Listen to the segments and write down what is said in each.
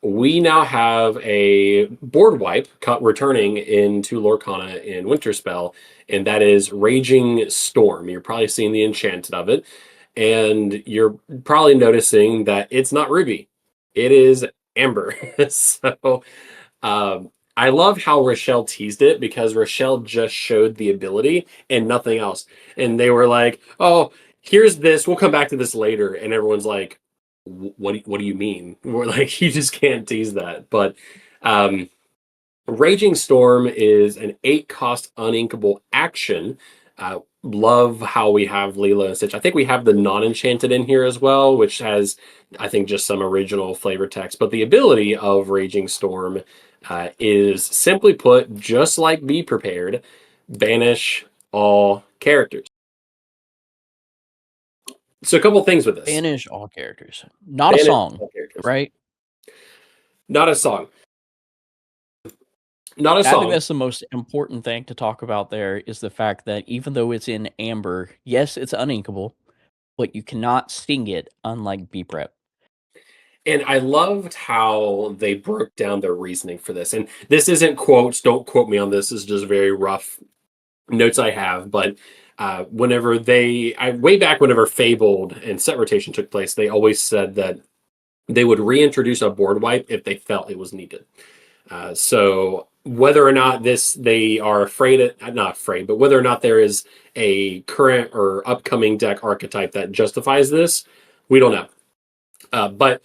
We now have a board wipe returning into Lorcana in Winterspell, and that is Raging Storm. You're probably seeing the enchanted of it, and you're probably noticing that it's not Ruby, it is Amber. So I love how Rochelle teased it because Rochelle just showed the ability and nothing else. And they were like, "Oh, here's this. We'll come back to this later." And everyone's like, what do you mean?" We're like, "You just can't tease that." But um, Raging Storm is an 8 cost uninkable action. Love how we have Leela and Stitch. I think we have the non-enchanted in here as well, which has, I think, just some original flavor text. But the ability of Raging Storm is simply put, just like Be Prepared, banish all characters. So a couple things with this. Banish all characters. Not a Banish song, all characters. right? Not a song. Not a I think song. that's the most important thing to talk about there is the fact that even though it's in Amber, yes, it's uninkable, but you cannot sting it unlike B Prep. And I loved how they broke down their reasoning for this. And this isn't quotes, don't quote me on this. This is just very rough notes I have. But whenever way back whenever Fabled and set rotation took place, they always said that they would reintroduce a board wipe if they felt it was needed. So whether or not they are not afraid, but whether or not there is a current or upcoming deck archetype that justifies this, we don't know. But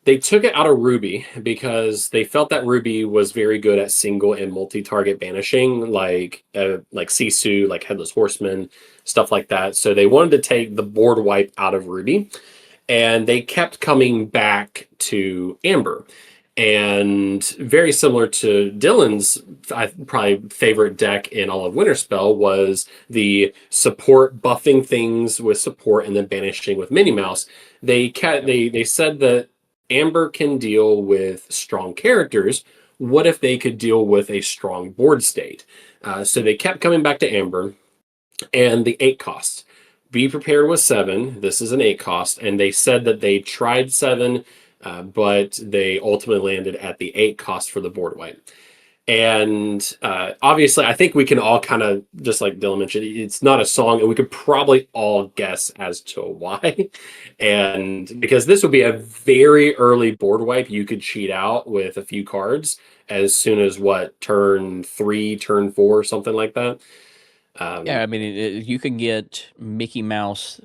they took it out of Ruby because they felt that Ruby was very good at single and multi-target banishing, like Sisu, like Headless Horseman, stuff like that. So they wanted to take the board wipe out of Ruby, and they kept coming back to Amber. And very similar to Dylan's, probably favorite deck in all of Winterspell was the support buffing things with support and then banishing with Minnie Mouse. They said that Amber can deal with strong characters. What if they could deal with a strong board state? So they kept coming back to Amber and the 8 costs. Be Prepared was 7. This is an 8 cost. And they said that they tried 7, but they ultimately landed at the 8 cost for the board wipe. And obviously, I think we can all kind of, just like Dylan mentioned, it's not a song, and we could probably all guess as to why. And because this would be a very early board wipe, you could cheat out with a few cards as soon as what, turn 3, turn 4, something like that. Yeah, Um, I mean, you can get Mickey Mouse.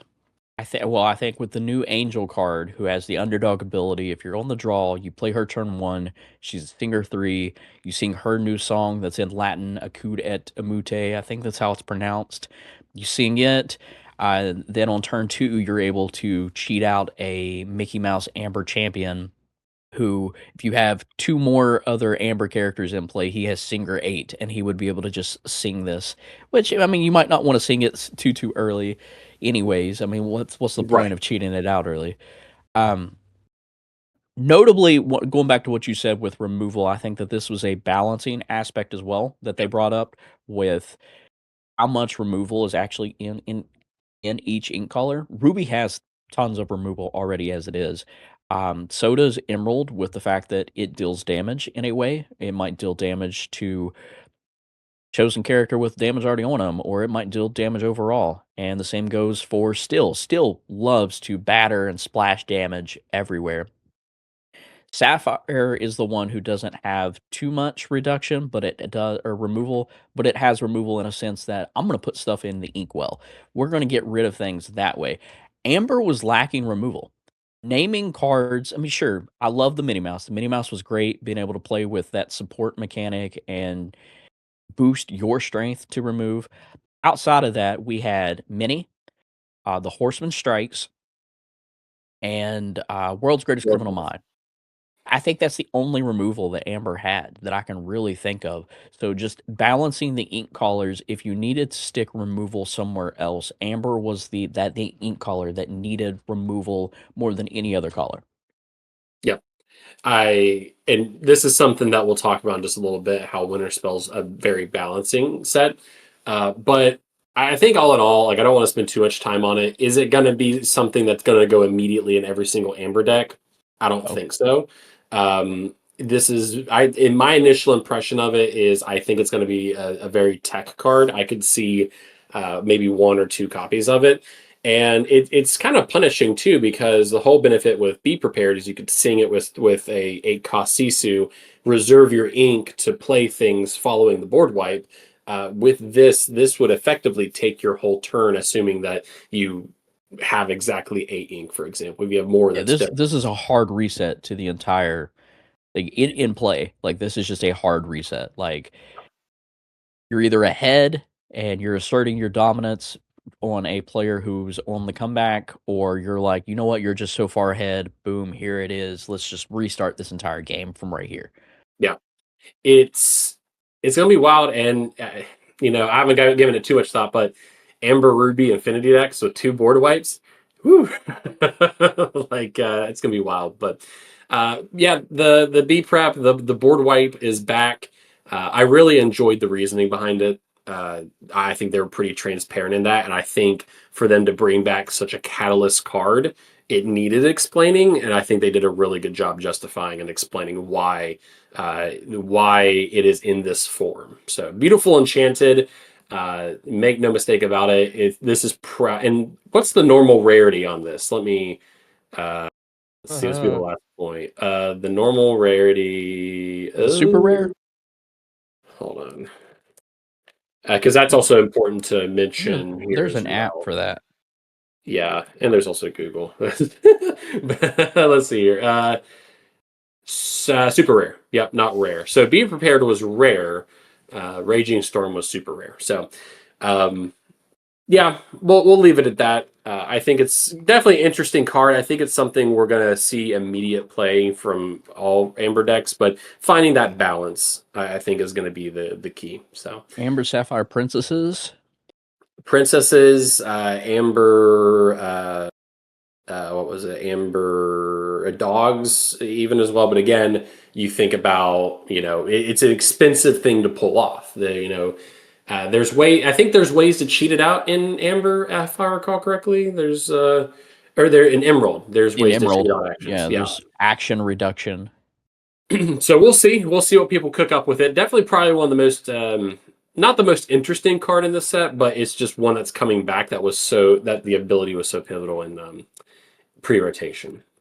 I think with the new Angel card, who has the underdog ability, if you're on the draw, you play her turn 1. She's singer 3. You sing her new song that's in Latin, Acud et Amute. I think that's how it's pronounced. You sing it. Then on turn 2, you're able to cheat out a Mickey Mouse Amber champion who, if you have 2 more other Amber characters in play, he has Singer 8, and he would be able to just sing this. Which, I mean, you might not want to sing it too early, anyways. I mean, what's the point right. of cheating it out early? Um, Notably, going back to what you said with removal, I think that this was a balancing aspect as well that they Yep. brought up with how much removal is actually in each ink color. Ruby has tons of removal already as it is. So does Emerald, with the fact that it deals damage in a way. It might deal damage to chosen character with damage already on them, or it might deal damage overall. And the same goes for Still. Still loves to batter and splash damage everywhere. Sapphire is the one who doesn't have too much reduction, but it does, or removal, but it has removal in a sense that I'm going to put stuff in the inkwell. We're going to get rid of things that way. Amber was lacking removal. Naming cards, I mean, sure, I love the Minnie Mouse. The Minnie Mouse was great, being able to play with that support mechanic and boost your strength to remove. Outside of that, we had Minnie, the Horseman Strikes, and World's Greatest Criminal Well, Mind. I think that's the only removal that Amber had that I can really think of. So just balancing the ink colors, if you needed to stick removal somewhere else, Amber was the ink color that needed removal more than any other color. yep. And this is something that we'll talk about in just a little bit, how Winter Spell's a very balancing set. But I think all in all, like, I don't want to spend too much time on it. Is it going to be something that's going to go immediately in every single Amber deck? I don't Oh, think so. This is I in my initial impression of it is I think it's going to be a very tech card. I could see maybe one or two copies of it. And it's kind of punishing too because the whole benefit with Be Prepared is you could sing it with a 8 cost Sisu, reserve your ink to play things following the board wipe. With this would effectively take your whole turn, assuming that you have exactly 8 ink, for example. If you have more, Yeah, that's this different. is a hard reset to the entire like in play. Like this is just a hard reset. Like you're either ahead and you're asserting your dominance on a player who's on the comeback, or you're like, you know what, you're just so far ahead. Boom, here it is. Let's just restart this entire game from right here. Yeah. It's it's gonna be wild, and I haven't given it too much thought, but Amber Ruby Infinity deck, so two board wipes, whew. Like it's gonna be wild. But yeah, the B prep, the board wipe is back. I really enjoyed the reasoning behind it. I think they were pretty transparent in that, and I think for them to bring back such a catalyst card, it needed explaining, and I think they did a really good job justifying and explaining why it is in this form. So beautiful, enchanted. Make no mistake about it. This is and what's the normal rarity on this? Let me let's see. This will be the Uh, last point. The normal rarity. is it super rare? Hold on, because that's also important to There's, mention here there's as an app well. for that. Yeah, and there's also Google. Let's see here. Super rare. Yep, not rare. So Be Prepared was rare. Raging Storm was super rare. So, um, yeah, we'll leave it at that. I think it's definitely an interesting card. I think it's something we're gonna see immediate play from all Amber decks, but finding that balance, I think, is gonna be the key. So, Amber Sapphire Princesses. princesses, Amber. What was it, Amber dogs even as well. But again, you think about it's an expensive thing to pull off. There's way I think there's ways to cheat it out in Amber, if I recall correctly. There's or there in Emerald. There's In ways to cheat Emerald, out actions. yeah, Yeah. there's action reduction. So we'll see what people cook up with it. Definitely probably one of the most not the most interesting card in the set, but it's just one that's coming back that the ability was so pivotal in pre-rotation.